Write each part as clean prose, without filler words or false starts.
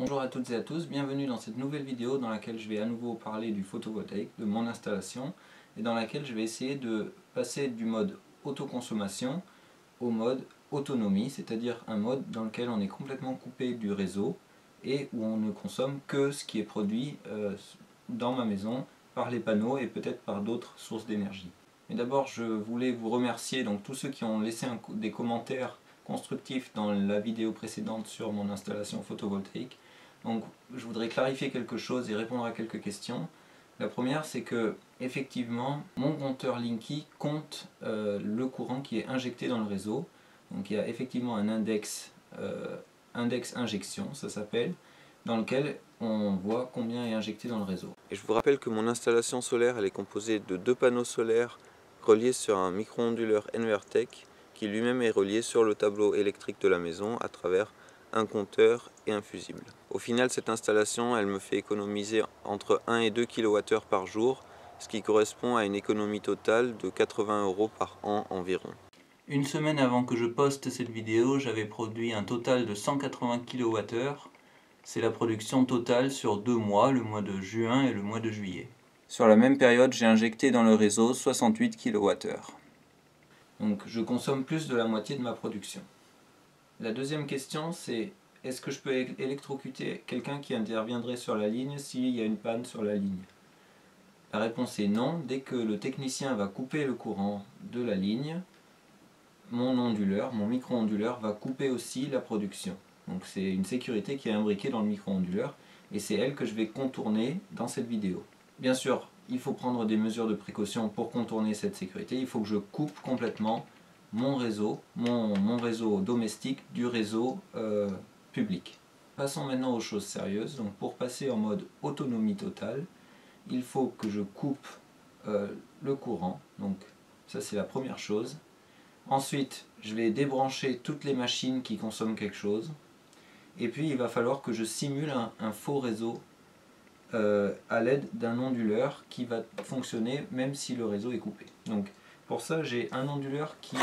Bonjour à toutes et à tous, bienvenue dans cette nouvelle vidéo dans laquelle je vais à nouveau parler du photovoltaïque, de mon installation, et dans laquelle je vais essayer de passer du mode autoconsommation au mode autonomie, c'est-à-dire un mode dans lequel on est complètement coupé du réseau et où on ne consomme que ce qui est produit dans ma maison par les panneaux et peut-être par d'autres sources d'énergie. Mais d'abord, je voulais vous remercier, donc tous ceux qui ont laissé des commentaires constructifs dans la vidéo précédente sur mon installation photovoltaïque. Donc je voudrais clarifier quelque chose et répondre à quelques questions. La première, c'est que effectivement mon compteur Linky compte le courant qui est injecté dans le réseau. Donc il y a effectivement un index injection, ça s'appelle, dans lequel on voit combien est injecté dans le réseau. Et je vous rappelle que mon installation solaire elle est composée de 2 panneaux solaires reliés sur un micro-onduleur Envertec qui lui-même est relié sur le tableau électrique de la maison à travers un compteur et un fusible. Au final, cette installation elle me fait économiser entre 1 et 2 kWh par jour, ce qui correspond à une économie totale de 80 € par an environ. Une semaine avant que je poste cette vidéo, j'avais produit un total de 180 kWh. C'est la production totale sur 2 mois, le mois de juin et le mois de juillet. Sur la même période, j'ai injecté dans le réseau 68 kWh. Donc je consomme plus de la moitié de ma production. La deuxième question, c'est est-ce que je peux électrocuter quelqu'un qui interviendrait sur la ligne s'il y a une panne sur la ligne? La réponse est non. Dès que le technicien va couper le courant de la ligne, mon onduleur, mon micro-onduleur va couper aussi la production. Donc c'est une sécurité qui est imbriquée dans le micro-onduleur et c'est elle que je vais contourner dans cette vidéo. Bien sûr, il faut prendre des mesures de précaution pour contourner cette sécurité. Il faut que je coupe complètement mon réseau domestique du réseau public. Passons maintenant aux choses sérieuses. Donc pour passer en mode autonomie totale, il faut que je coupe le courant. Donc ça c'est la première chose. Ensuite, je vais débrancher toutes les machines qui consomment quelque chose. Et puis il va falloir que je simule un faux réseau à l'aide d'un onduleur qui va fonctionner même si le réseau est coupé. Donc pour ça, j'ai un onduleur qui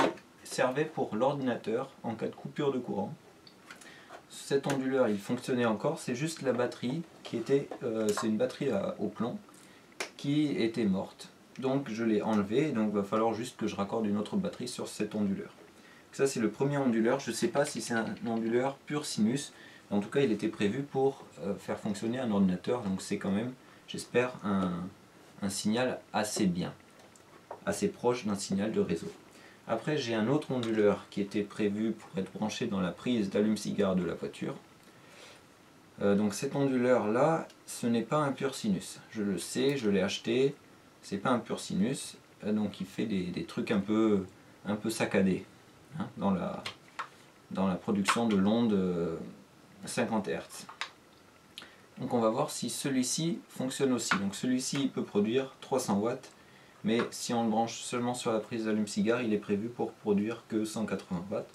servait pour l'ordinateur en cas de coupure de courant. Cet onduleur, il fonctionnait encore, c'est juste la batterie qui était, c'est une batterie au plomb qui était morte. Donc je l'ai enlevé, donc il va falloir juste que je raccorde une autre batterie sur cet onduleur. Ça c'est le premier onduleur, je ne sais pas si c'est un onduleur pur sinus, en tout cas il était prévu pour faire fonctionner un ordinateur, donc c'est quand même, j'espère, un signal assez bien, assez proche d'un signal de réseau. Après j'ai un autre onduleur qui était prévu pour être branché dans la prise d'allume-cigare de la voiture. Donc cet onduleur là, ce n'est pas un pur sinus, je le sais, je l'ai acheté, c'est pas un pur sinus, donc il fait des trucs un peu saccadés hein, dans la production de l'onde 50 Hz. Donc on va voir si celui-ci fonctionne aussi. Donc celui-ci peut produire 300 watts, mais si on le branche seulement sur la prise d'allume-cigare, il est prévu pour produire que 180 watts.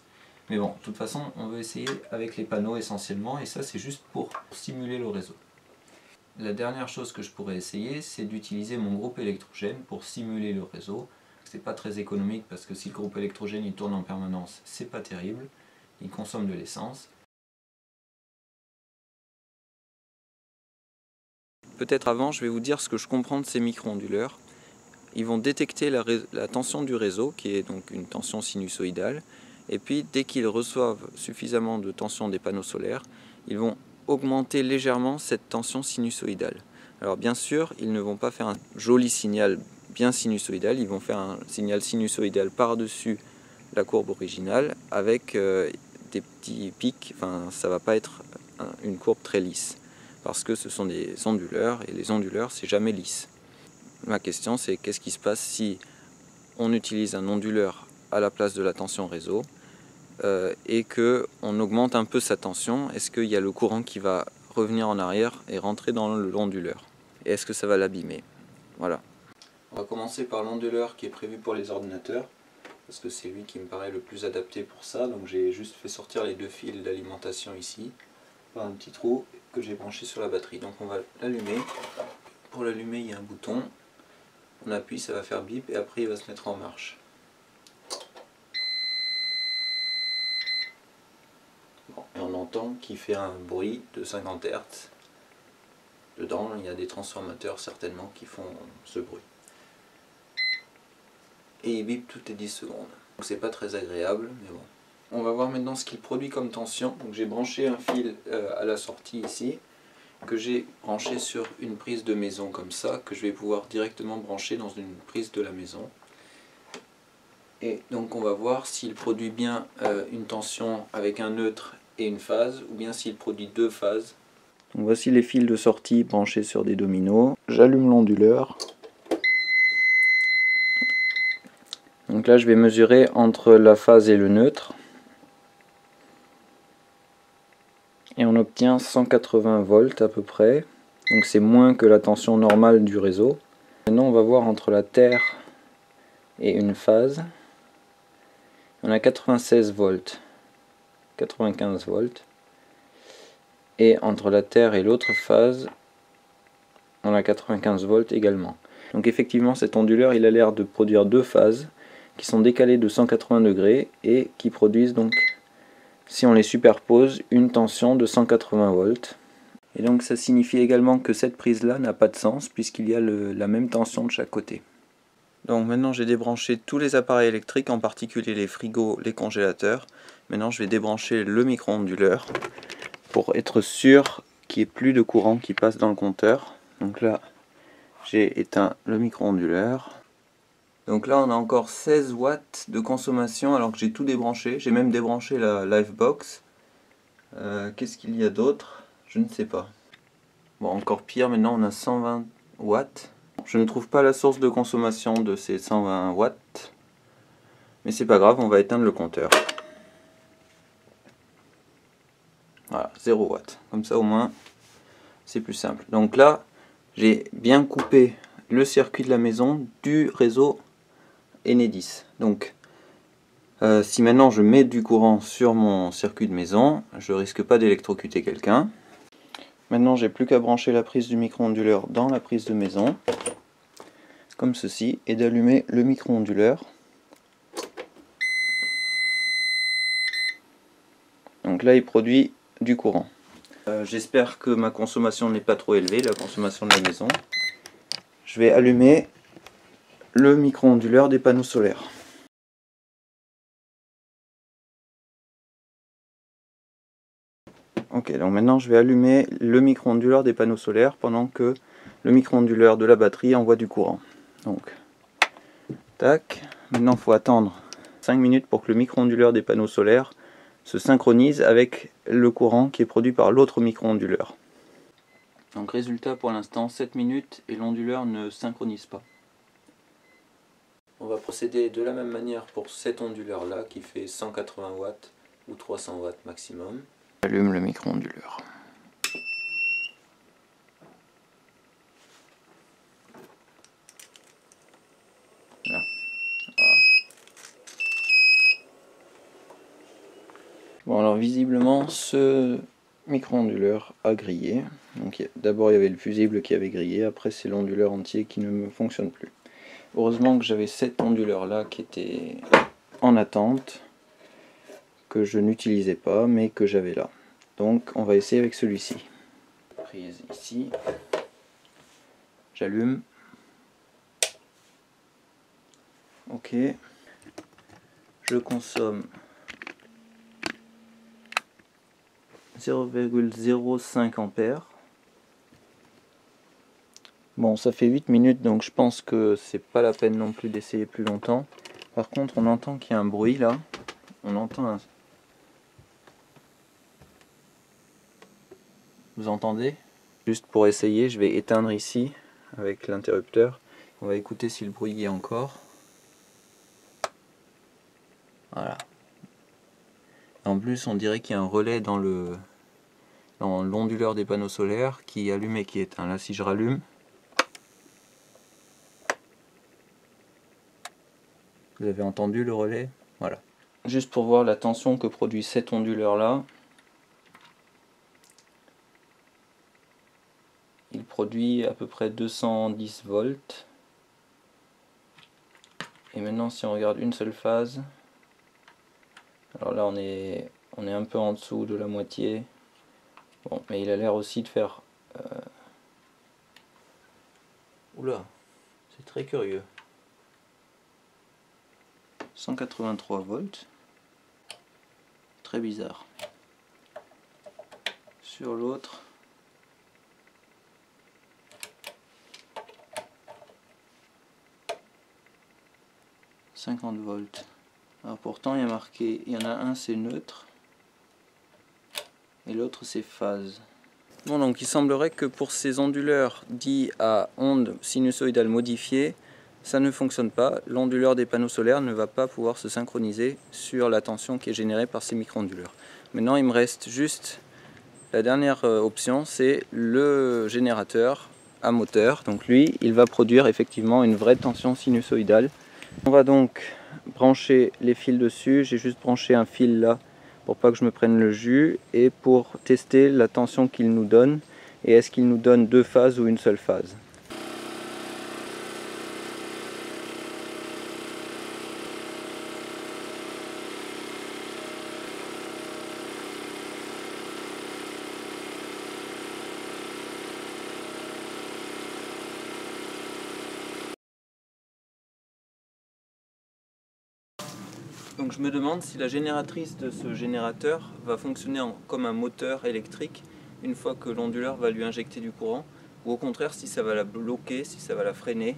Mais bon, de toute façon, on veut essayer avec les panneaux essentiellement, et ça c'est juste pour simuler le réseau. La dernière chose que je pourrais essayer, c'est d'utiliser mon groupe électrogène pour simuler le réseau. C'est pas très économique parce que si le groupe électrogène il tourne en permanence, c'est pas terrible, il consomme de l'essence. Peut-être avant, je vais vous dire ce que je comprends de ces micro-onduleurs. Ils vont détecter la tension du réseau, qui est donc une tension sinusoïdale, et puis dès qu'ils reçoivent suffisamment de tension des panneaux solaires, ils vont augmenter légèrement cette tension sinusoïdale. Alors bien sûr, ils ne vont pas faire un joli signal bien sinusoïdal, ils vont faire un signal sinusoïdal par-dessus la courbe originale avec des petits pics, enfin ça va pas être une courbe très lisse, parce que ce sont des onduleurs, et les onduleurs c'est jamais lisse. Ma question c'est qu'est-ce qui se passe si on utilise un onduleur à la place de la tension réseau et qu'on augmente un peu sa tension, est-ce qu'il y a le courant qui va revenir en arrière et rentrer dans l'onduleur? Et est-ce que ça va l'abîmer? Voilà. On va commencer par l'onduleur qui est prévu pour les ordinateurs, parce que c'est lui qui me paraît le plus adapté pour ça. Donc j'ai juste fait sortir les deux fils d'alimentation ici, par un petit trou que j'ai branché sur la batterie. Donc on va l'allumer. Pour l'allumer, il y a un bouton. On appuie, ça va faire bip et après il va se mettre en marche. Bon, et on entend qui fait un bruit de 50 Hz. Dedans, il y a des transformateurs certainement qui font ce bruit. Et il bip toutes les 10 secondes. Donc c'est pas très agréable, mais bon. On va voir maintenant ce qu'il produit comme tension. Donc j'ai branché un fil à la sortie ici, que j'ai branché sur une prise de maison comme ça, que je vais pouvoir directement brancher dans une prise de la maison. Et donc on va voir s'il produit bien une tension avec un neutre et une phase, ou bien s'il produit deux phases. Donc voici les fils de sortie branchés sur des dominos. J'allume l'onduleur. Donc là je vais mesurer entre la phase et le neutre. Et on obtient 180 volts à peu près. Donc c'est moins que la tension normale du réseau. Maintenant on va voir entre la terre et une phase. On a 96 volts, 95 volts. Et entre la terre et l'autre phase, on a 95 volts également. Donc effectivement cet onduleur il a l'air de produire deux phases qui sont décalées de 180 degrés et qui produisent donc, si on les superpose, une tension de 180 volts. Et donc ça signifie également que cette prise là n'a pas de sens puisqu'il y a la même tension de chaque côté. Donc maintenant j'ai débranché tous les appareils électriques, en particulier les frigos, les congélateurs. Maintenant je vais débrancher le micro-onduleur pour être sûr qu'il n'y ait plus de courant qui passe dans le compteur. Donc là j'ai éteint le micro-onduleur. Donc là on a encore 16 watts de consommation alors que j'ai tout débranché. J'ai même débranché la Livebox. Qu'est-ce qu'il y a d'autre? Je ne sais pas. Bon, encore pire, maintenant on a 120 watts. Je ne trouve pas la source de consommation de ces 120 watts. Mais c'est pas grave, on va éteindre le compteur. Voilà, 0 watts. Comme ça au moins c'est plus simple. Donc là j'ai bien coupé le circuit de la maison du réseau Enedis. Donc si maintenant je mets du courant sur mon circuit de maison, je risque pas d'électrocuter quelqu'un. Maintenant j'ai plus qu'à brancher la prise du micro-onduleur dans la prise de maison, comme ceci, et d'allumer le micro-onduleur. Donc là il produit du courant. J'espère que ma consommation n'est pas trop élevée, la consommation de la maison. Je vais allumer le micro-onduleur des panneaux solaires. Ok, donc maintenant je vais allumer le micro-onduleur des panneaux solaires pendant que le micro-onduleur de la batterie envoie du courant. Donc, tac. Maintenant il faut attendre 5 minutes pour que le micro-onduleur des panneaux solaires se synchronise avec le courant qui est produit par l'autre micro-onduleur. Donc résultat pour l'instant 7 minutes et l'onduleur ne synchronise pas. On va procéder de la même manière pour cet onduleur là qui fait 180 watts ou 300 watts maximum. J'allume le micro-onduleur. Là. Voilà. Bon alors visiblement ce micro-onduleur a grillé. Donc d'abord il y avait le fusible qui avait grillé, après c'est l'onduleur entier qui ne me fonctionne plus. Heureusement que j'avais cet onduleur là qui était en attente, que je n'utilisais pas mais que j'avais là. Donc on va essayer avec celui-ci. Prise ici. J'allume. Ok. Je consomme 0,05 ampères. Bon, ça fait 8 minutes, donc je pense que c'est pas la peine non plus d'essayer plus longtemps. Par contre, on entend qu'il y a un bruit là. On entend un... Vous entendez? Juste pour essayer, je vais éteindre ici avec l'interrupteur. On va écouter si le bruit y est encore. Voilà. En plus, on dirait qu'il y a un relais dans l'onduleur des panneaux solaires qui allume et qui éteint. Là, si je rallume, vous avez entendu le relais? Voilà. Juste pour voir la tension que produit cet onduleur là. Il produit à peu près 210 volts. Et maintenant, si on regarde une seule phase, alors là on est un peu en dessous de la moitié. Bon, mais il a l'air aussi de faire... Oula, c'est très curieux. 183 volts. Très bizarre. Sur l'autre... 50 volts. Alors pourtant il y a marqué, il y en a un c'est neutre et l'autre c'est phase. Bon, donc il semblerait que pour ces onduleurs dits à ondes sinusoïdales modifiées, ça ne fonctionne pas. L'onduleur des panneaux solaires ne va pas pouvoir se synchroniser sur la tension qui est générée par ces micro-onduleurs. Maintenant il me reste juste la dernière option, c'est le générateur à moteur. Donc lui, il va produire effectivement une vraie tension sinusoïdale. On va donc brancher les fils dessus. J'ai juste branché un fil là pour pas que je me prenne le jus et pour tester la tension qu'il nous donne et est-ce qu'il nous donne deux phases ou une seule phase. Donc je me demande si la génératrice de ce générateur va fonctionner comme un moteur électrique une fois que l'onduleur va lui injecter du courant, ou au contraire si ça va la bloquer, si ça va la freiner.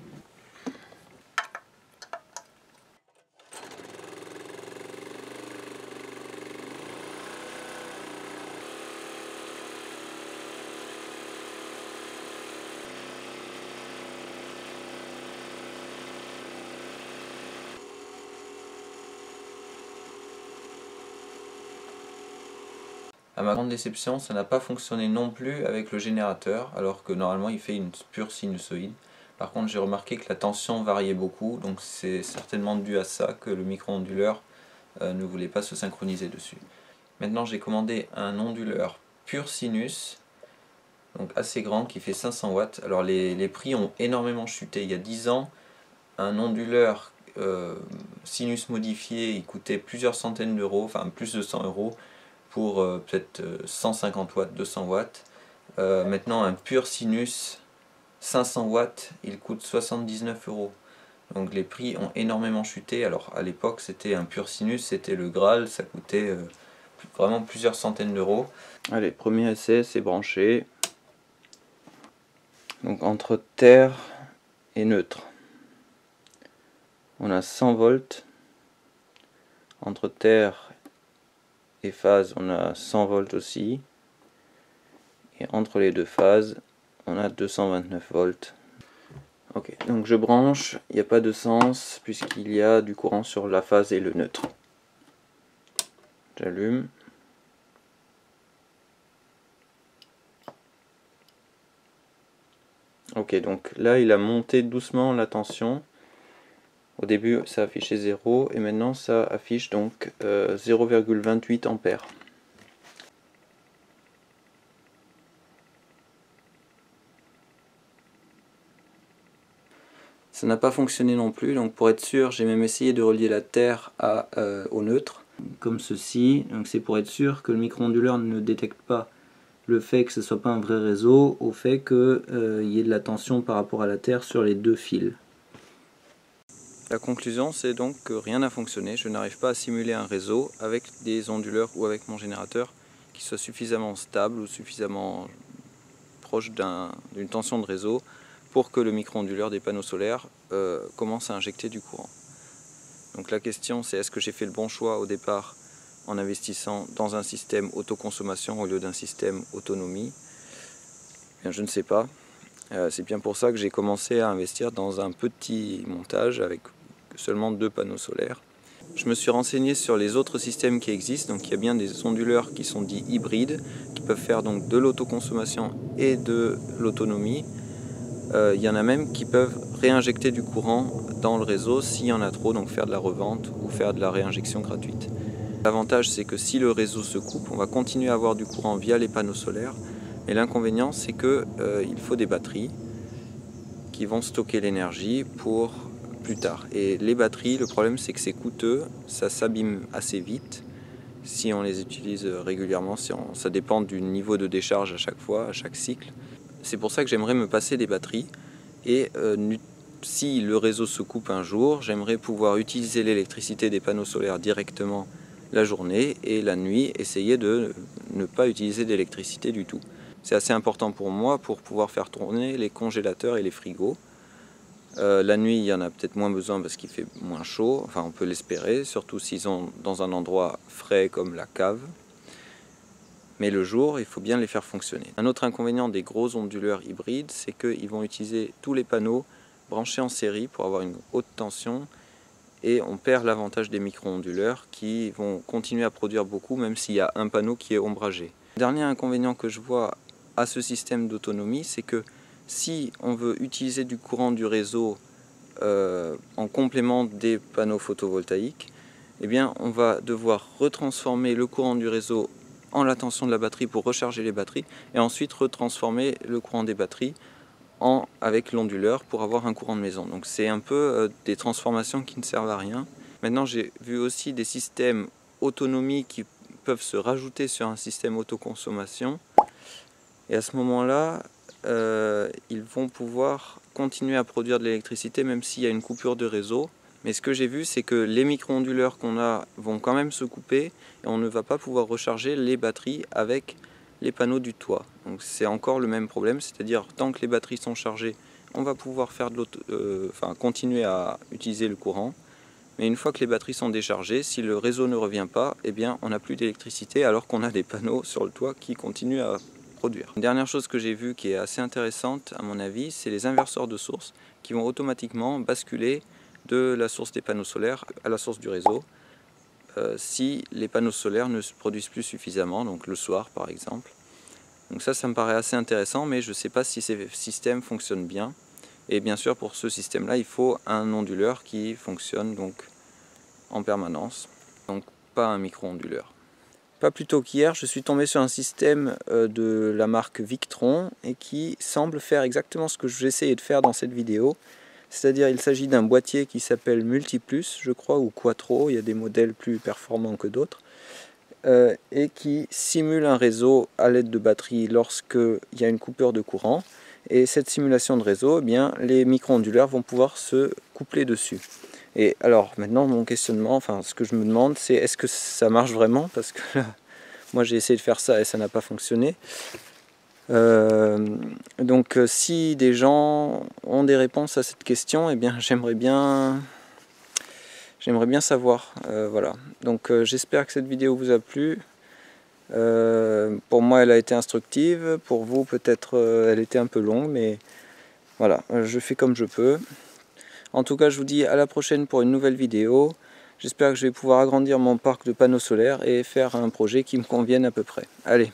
À ma grande déception, ça n'a pas fonctionné non plus avec le générateur, alors que normalement il fait une pure sinusoïde. Par contre, j'ai remarqué que la tension variait beaucoup, donc c'est certainement dû à ça que le micro-onduleur ne voulait pas se synchroniser dessus. Maintenant, j'ai commandé un onduleur pur sinus, donc assez grand, qui fait 500 watts. Alors les prix ont énormément chuté. Il y a 10 ans, un onduleur sinus modifié, il coûtait plusieurs centaines d'euros, enfin plus de 100 euros, pour peut-être 150 watts, 200 watts. Maintenant un pur sinus 500 watts, il coûte 79 euros. Donc les prix ont énormément chuté. Alors à l'époque c'était un pur sinus, c'était le Graal, ça coûtait vraiment plusieurs centaines d'euros. Allez, premier essai, c'est branché. Donc entre terre et neutre, on a 100 volts. Entre terre et phase, on a 100 volts aussi. Et entre les deux phases, on a 229 volts. Ok, donc je branche, il n'y a pas de sens puisqu'il y a du courant sur la phase et le neutre. J'allume. Ok, donc là il a monté doucement la tension. Au début ça affichait 0 et maintenant ça affiche donc 0,28 ampères. Ça n'a pas fonctionné non plus, donc pour être sûr j'ai même essayé de relier la terre au neutre, comme ceci. Donc c'est pour être sûr que le micro-onduleur ne détecte pas le fait que ce ne soit pas un vrai réseau au fait qu'il y ait de la tension par rapport à la terre sur les deux fils. La conclusion, c'est donc que rien n'a fonctionné. Je n'arrive pas à simuler un réseau avec des onduleurs ou avec mon générateur qui soit suffisamment stable ou suffisamment proche d'une tension de réseau pour que le micro-onduleur des panneaux solaires commence à injecter du courant. Donc la question, c'est est-ce que j'ai fait le bon choix au départ en investissant dans un système autoconsommation au lieu d'un système autonomie? Bien, je ne sais pas. C'est bien pour ça que j'ai commencé à investir dans un petit montage avec seulement 2 panneaux solaires. Je me suis renseigné sur les autres systèmes qui existent, donc il y a bien des onduleurs qui sont dits hybrides, qui peuvent faire donc de l'autoconsommation et de l'autonomie. Il y en a même qui peuvent réinjecter du courant dans le réseau s'il y en a trop, donc faire de la revente ou faire de la réinjection gratuite. L'avantage c'est que si le réseau se coupe, on va continuer à avoir du courant via les panneaux solaires. Et l'inconvénient, c'est qu'il faut des batteries qui vont stocker l'énergie pour plus tard. Et les batteries, le problème, c'est que c'est coûteux, ça s'abîme assez vite. si on les utilise régulièrement, ça dépend du niveau de décharge à chaque fois, à chaque cycle. C'est pour ça que j'aimerais me passer des batteries et si le réseau se coupe un jour, j'aimerais pouvoir utiliser l'électricité des panneaux solaires directement la journée et la nuit, essayer de ne pas utiliser d'électricité du tout. C'est assez important pour moi pour pouvoir faire tourner les congélateurs et les frigos. La nuit, il y en a peut-être moins besoin parce qu'il fait moins chaud, enfin on peut l'espérer, surtout s'ils sont dans un endroit frais comme la cave. Mais le jour, il faut bien les faire fonctionner. Un autre inconvénient des gros onduleurs hybrides, c'est qu'ils vont utiliser tous les panneaux branchés en série pour avoir une haute tension et on perd l'avantage des micro-onduleurs qui vont continuer à produire beaucoup même s'il y a un panneau qui est ombragé. Le dernier inconvénient que je vois à ce système d'autonomie, c'est que si on veut utiliser du courant du réseau en complément des panneaux photovoltaïques, eh bien on va devoir retransformer le courant du réseau en la tension de la batterie pour recharger les batteries et ensuite retransformer le courant des batteries avec l'onduleur pour avoir un courant de maison. Donc c'est un peu des transformations qui ne servent à rien. Maintenant j'ai vu aussi des systèmes autonomie qui peuvent se rajouter sur un système autoconsommation et à ce moment-là ils vont pouvoir continuer à produire de l'électricité même s'il y a une coupure de réseau. Mais ce que j'ai vu, c'est que les micro-onduleurs qu'on a vont quand même se couper et on ne va pas pouvoir recharger les batteries avec les panneaux du toit. Donc c'est encore le même problème, c'est-à-dire tant que les batteries sont chargées, on va pouvoir faire continuer à utiliser le courant. Mais une fois que les batteries sont déchargées, si le réseau ne revient pas, eh bien on n'a plus d'électricité alors qu'on a des panneaux sur le toit qui continuent à produire. Une dernière chose que j'ai vue qui est assez intéressante à mon avis, c'est les inverseurs de source qui vont automatiquement basculer de la source des panneaux solaires à la source du réseau si les panneaux solaires ne se produisent plus suffisamment, donc le soir par exemple. Donc ça me paraît assez intéressant, mais je ne sais pas si ces systèmes fonctionnent bien. Et bien sûr pour ce système-là, il faut un onduleur qui fonctionne donc en permanence, donc pas un micro-onduleur. Pas plus tôt qu'hier, je suis tombé sur un système de la marque Victron et qui semble faire exactement ce que j'essayais de faire dans cette vidéo. C'est-à-dire il s'agit d'un boîtier qui s'appelle Multiplus, je crois, ou Quattro, il y a des modèles plus performants que d'autres, et qui simule un réseau à l'aide de batteries lorsqu'il y a une coupure de courant. Et cette simulation de réseau, eh bien, les micro-onduleurs vont pouvoir se coupler dessus. Et alors maintenant mon questionnement, enfin ce que je me demande, c'est est-ce que ça marche vraiment? Parce que là, moi j'ai essayé de faire ça et ça n'a pas fonctionné. Donc si des gens ont des réponses à cette question, eh bien j'aimerais bien savoir. Voilà. Donc j'espère que cette vidéo vous a plu. Pour moi elle a été instructive, pour vous peut-être elle était un peu longue, mais voilà, je fais comme je peux. En tout cas je vous dis à la prochaine pour une nouvelle vidéo. J'espère que je vais pouvoir agrandir mon parc de panneaux solaires et faire un projet qui me convienne à peu près. Allez!